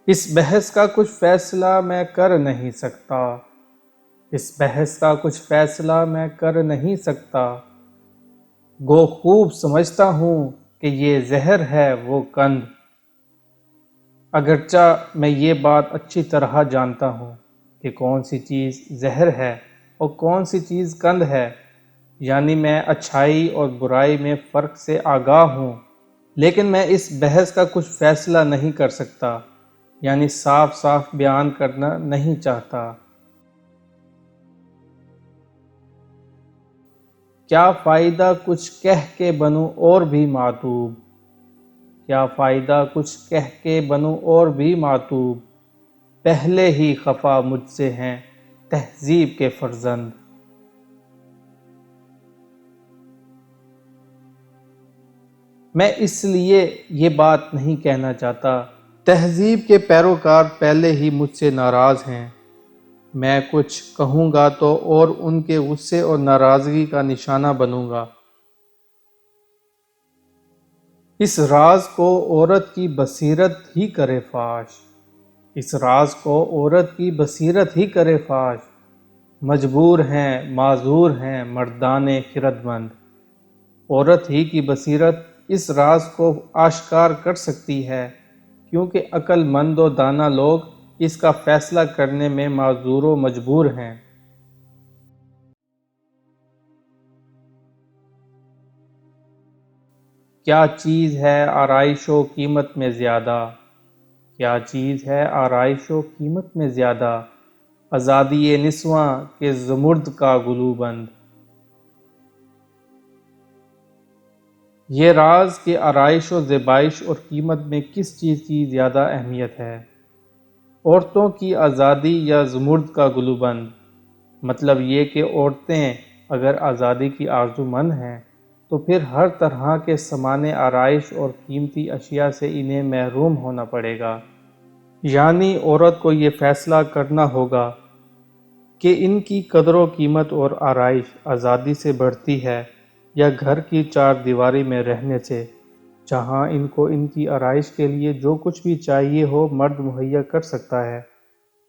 اس بحث کا کچھ فیصلہ میں کر نہیں سکتا، اس بحث کا کچھ فیصلہ میں کر نہیں سکتا، گو خوب سمجھتا ہوں کہ یہ زہر ہے وہ قند، اگرچہ میں یہ بات اچھی طرح جانتا ہوں کہ کون سی چیز زہر ہے اور کون سی چیز قند ہے، یعنی میں اچھائی اور برائی میں فرق سے آگاہ ہوں، لیکن میں اس بحث کا کچھ فیصلہ نہیں کر سکتا، یعنی صاف صاف بیان کرنا نہیں چاہتا۔ کیا فائدہ کچھ کہہ کے بنوں اور بھی معتوب، کیا فائدہ کچھ کہہ کے بنوں اور بھی معتوب، پہلے ہی خفا مجھ سے ہیں تہذیب کے فرزند۔ میں اس لیے یہ بات نہیں کہنا چاہتا، تہذیب کے پیروکار پہلے ہی مجھ سے ناراض ہیں، میں کچھ کہوں گا تو اور ان کے غصے اور ناراضگی کا نشانہ بنوں گا۔ اس راز کو عورت کی بصیرت ہی کرے فاش، اس راز کو عورت کی بصیرت ہی کرے فاش، مجبور ہیں معذور ہیں مردان خردمند۔ عورت ہی کی بصیرت اس راز کو آشکار کر سکتی ہے، کیونکہ عقل مند و دانا لوگ اس کا فیصلہ کرنے میں معذور و مجبور ہیں۔ کیا چیز ہے آرائش و قیمت میں زیادہ، کیا چیز ہے آرائش و قیمت میں زیادہ، آزادی نسواں کے زمرد کا گلو بند۔ یہ راز کہ آرائش و زیبائش اور قیمت میں کس چیز کی زیادہ اہمیت ہے، عورتوں کی آزادی یا زمرد کا گلو بند؟ مطلب یہ کہ عورتیں اگر آزادی کی آرزو مند ہیں تو پھر ہر طرح کے سامان آرائش اور قیمتی اشیاء سے انہیں محروم ہونا پڑے گا، یعنی عورت کو یہ فیصلہ کرنا ہوگا کہ ان کی قدر و قیمت اور آرائش آزادی سے بڑھتی ہے یا گھر کی چار دیواری میں رہنے سے، جہاں ان کو ان کی آرائش کے لیے جو کچھ بھی چاہیے ہو مرد مہیا کر سکتا ہے،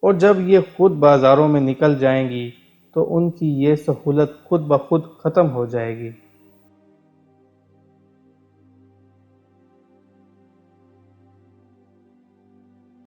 اور جب یہ خود بازاروں میں نکل جائیں گی تو ان کی یہ سہولت خود بخود ختم ہو جائے گی۔